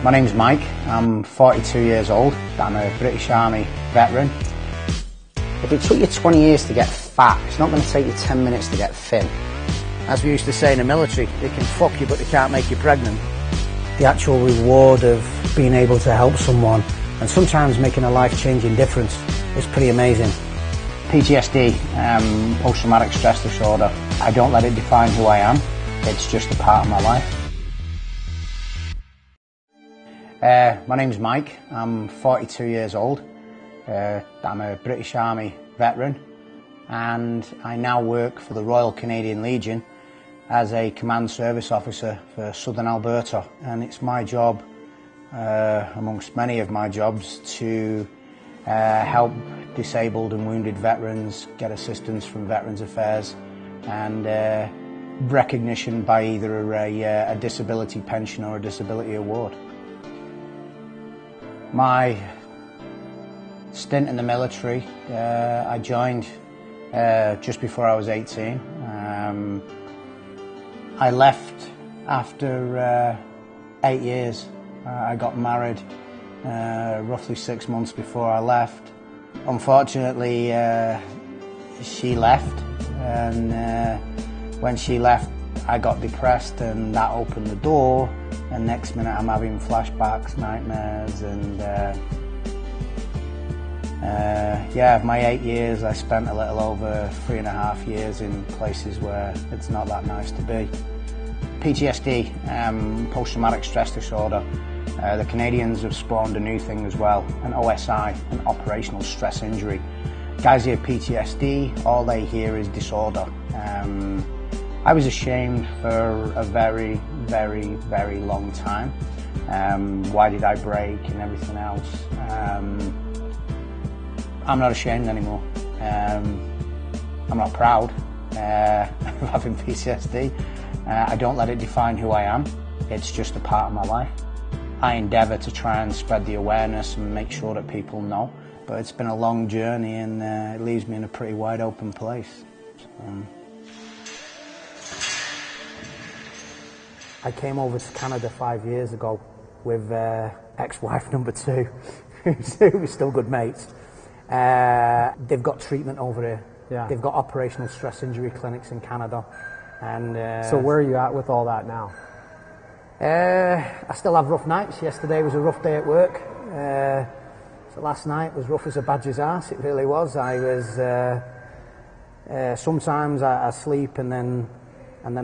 My name's Mike, I'm 42 years old, I'm a British Army veteran. If it took you 20 years to get fat, it's not going to take you 10 minutes to get thin. As we used to say in the military, they can fuck you but they can't make you pregnant. The actual reward of being able to help someone and sometimes making a life-changing difference is pretty amazing. PTSD, post-traumatic stress disorder, I don't let it define who I am, it's just a part of my life. My name's Mike, I'm 42 years old, I'm a British Army veteran and I now work for the Royal Canadian Legion as a command service officer for Southern Alberta, and it's my job, amongst many of my jobs, to help disabled and wounded veterans get assistance from Veterans Affairs and recognition by either a disability pension or a disability award. My stint in the military, I joined just before I was 18. I left after 8 years. I got married roughly 6 months before I left. Unfortunately, she left, and when she left I got depressed, and that opened the door, and next minute I'm having flashbacks, nightmares, and yeah, of my 8 years I spent a little over 3.5 years in places where it's not that nice to be. PTSD, post-traumatic stress disorder, the Canadians have spawned a new thing as well, an OSI, an operational stress injury. Guys hear PTSD, all they hear is disorder. I was ashamed for a very, very, very long time. Why did I break and everything else? I'm not ashamed anymore. I'm not proud of having PTSD. I don't let it define who I am. It's just a part of my life. I endeavour to try and spread the awareness and make sure that people know, but it's been a long journey, and it leaves me in a pretty wide open place. I came over to Canada 5 years ago with ex-wife number 2, who was still good mates. They've got treatment over here. Yeah. They've got operational stress injury clinics in Canada. And so where are you at with all that now? I still have rough nights. Yesterday was a rough day at work. So last night was rough as a badger's ass. It really was. I was. Sometimes I sleep and then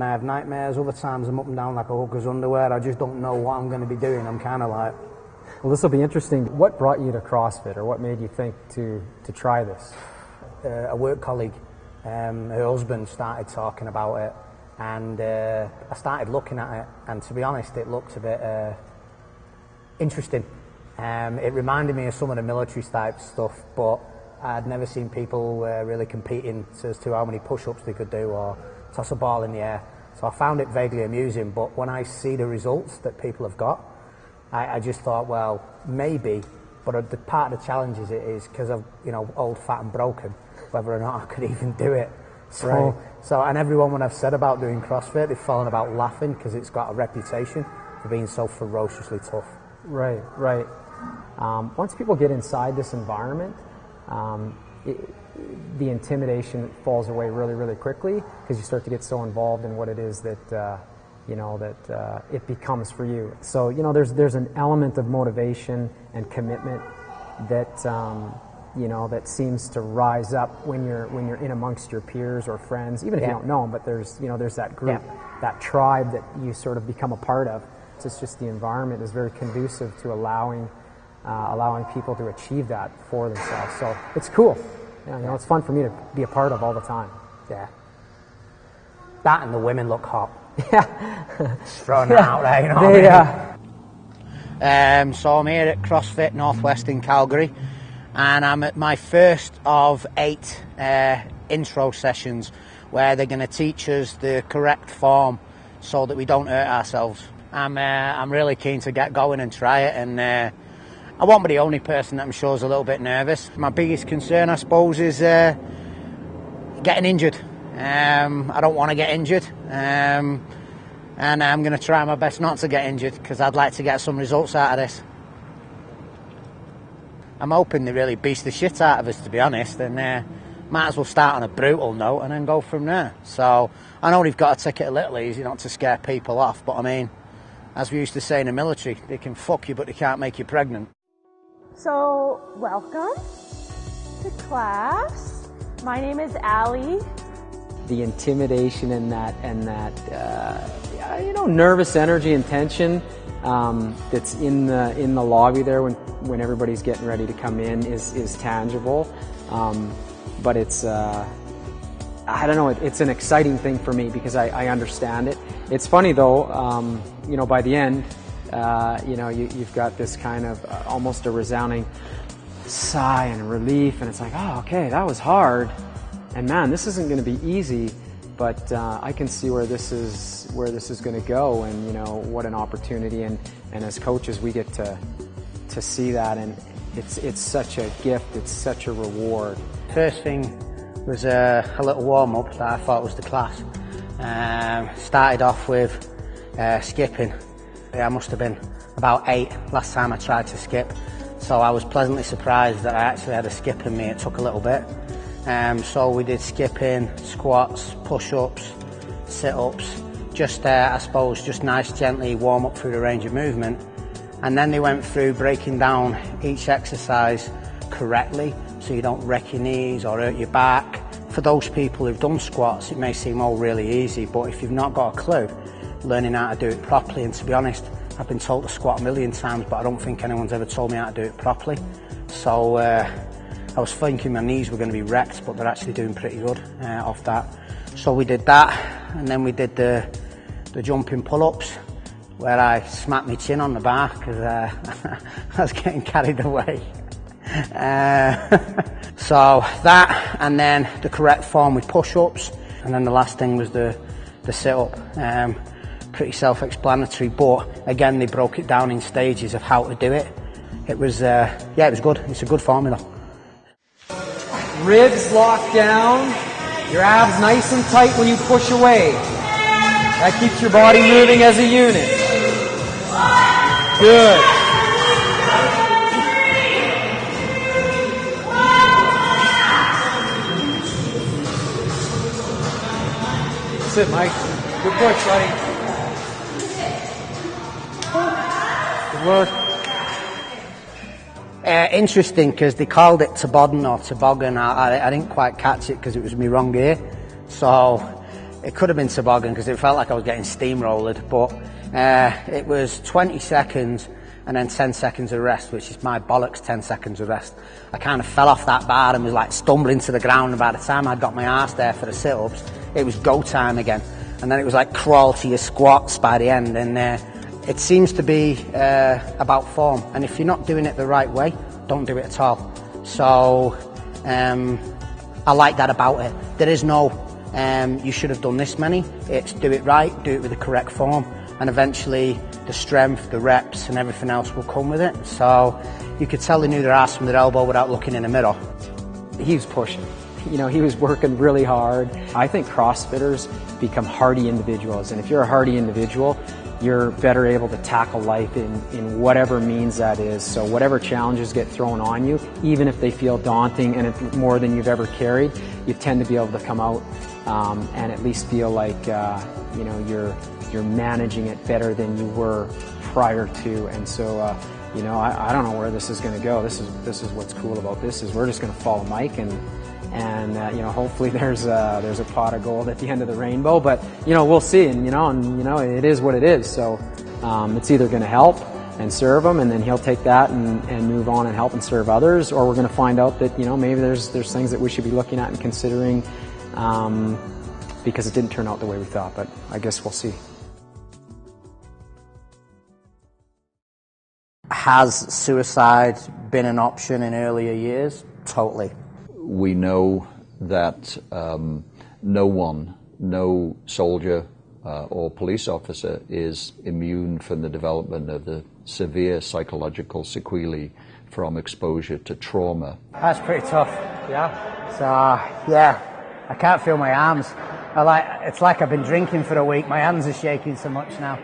I have nightmares. Other times I'm up and down like a hooker's underwear. I just don't know what I'm going to be doing. I'm kind of like. Well, this will be interesting. What brought you to CrossFit, or what made you think to try this? A work colleague, her husband, started talking about it, and I started looking at it, and to be honest, it looked a bit interesting. It reminded me of some of the military type stuff, but I'd never seen people really competing as to how many push-ups they could do or toss a ball in the air. So I found it vaguely amusing, but when I see the results that people have got, I just thought, well, maybe, but the part of the challenge is because I'm, old, fat and broken, whether or not I could even do it. So, and everyone, when I've said about doing CrossFit, they've fallen about laughing because it's got a reputation for being so ferociously tough. Right. Once people get inside this environment, the intimidation falls away really, really quickly because you start to get so involved in what it is that it becomes for you. So there's an element of motivation and commitment that that seems to rise up when you're in amongst your peers or friends, even if you don't know them. But there's that group, that tribe that you sort of become a part of. It's just the environment is very conducive to allowing people to achieve that for themselves. So it's cool. It's fun for me to be a part of all the time. Yeah. That and the women look hot. Yeah. Just throwing that out there, what I mean? Yeah. So I'm here at CrossFit Northwest in Calgary, and I'm at my first of 8 intro sessions where they're going to teach us the correct form so that we don't hurt ourselves. I'm really keen to get going and try it, and I won't be the only person that I'm sure is a little bit nervous. My biggest concern, I suppose, is getting injured. I don't want to get injured. and I'm going to try my best not to get injured because I'd like to get some results out of this. I'm hoping they really beast the shit out of us, to be honest, and might as well start on a brutal note and then go from there. So I know they've got to take it a little easy, not to scare people off, but I mean, as we used to say in the military, they can fuck you but they can't make you pregnant. So welcome to class. My name is Allie. The intimidation and that nervous energy and tension that's in the lobby there when everybody's getting ready to come in is tangible. But it's I don't know, it's an exciting thing for me because I understand it. It's funny though, by the end, you've got this kind of almost a resounding sigh and relief, and it's like, oh, okay, that was hard, and man, this isn't going to be easy, but I can see where this is going to go, and what an opportunity, and as coaches we get to see that, and it's such a gift, it's such a reward. First thing was a little warm-up that I thought was the class. Started off with skipping. I must have been about 8 last time I tried to skip, so I was pleasantly surprised that I actually had a skip in me. It took a little bit. So we did skipping, squats, push-ups, sit-ups, just I suppose just nice gently warm up through the range of movement, and then they went through breaking down each exercise correctly so you don't wreck your knees or hurt your back. For those people who've done squats, it may seem all really easy, but if you've not got a clue, learning how to do it properly, and to be honest, I've been told to squat a million times, but I don't think anyone's ever told me how to do it properly. So I was thinking my knees were going to be wrecked, but they're actually doing pretty good off that. So we did that, and then we did the jumping pull-ups, where I smacked my chin on the bar because I was getting carried away. So that, and then the correct form with push-ups, and then the last thing was the sit-up. Pretty self-explanatory, but again they broke it down in stages of how to do it. It was it was good. It's a good formula. Ribs locked down, your abs nice and tight when you push away. That keeps your body moving as a unit. Good. That's it, Mike. Good push, buddy. Good work. Interesting, because they called it toboggan or toboggan. I didn't quite catch it because it was my wrong ear. So it could have been toboggan because it felt like I was getting steamrolled. But it was 20 seconds and then 10 seconds of rest, which is my bollocks 10 seconds of rest. I kind of fell off that bar and was like stumbling to the ground, and by the time I got my arse there for the sit-ups, it was go time again. And then it was like crawl to your squats by the end, and it seems to be about form, and if you're not doing it the right way, don't do it at all. So I like that about it. There is no you should have done this many. It's do it right, do it with the correct form, and eventually the strength, the reps and everything else will come with it. So you could tell they knew their ass from their elbow without looking in the mirror. He was pushing. He was working really hard. I think CrossFitters become hardy individuals, and if you're a hardy individual, you're better able to tackle life in whatever means that is. So whatever challenges get thrown on you, even if they feel daunting and if more than you've ever carried, you tend to be able to come out and at least feel like you're managing it better than you were prior to. And so I don't know where this is going to go. This is what's cool about this is we're just going to follow Mike and hopefully there's a pot of gold at the end of the rainbow, but we'll see, and it is what it is. So it's either going to help and serve him, and then he'll take that and move on and help and serve others, or we're going to find out that maybe there's things that we should be looking at and considering because it didn't turn out the way we thought. But I guess we'll see. Has suicide been an option in earlier years? Totally. We know that no soldier or police officer is immune from the development of the severe psychological sequelae from exposure to trauma. That's pretty tough. Yeah. So, I can't feel my arms. It's like I've been drinking for a week. My hands are shaking so much now.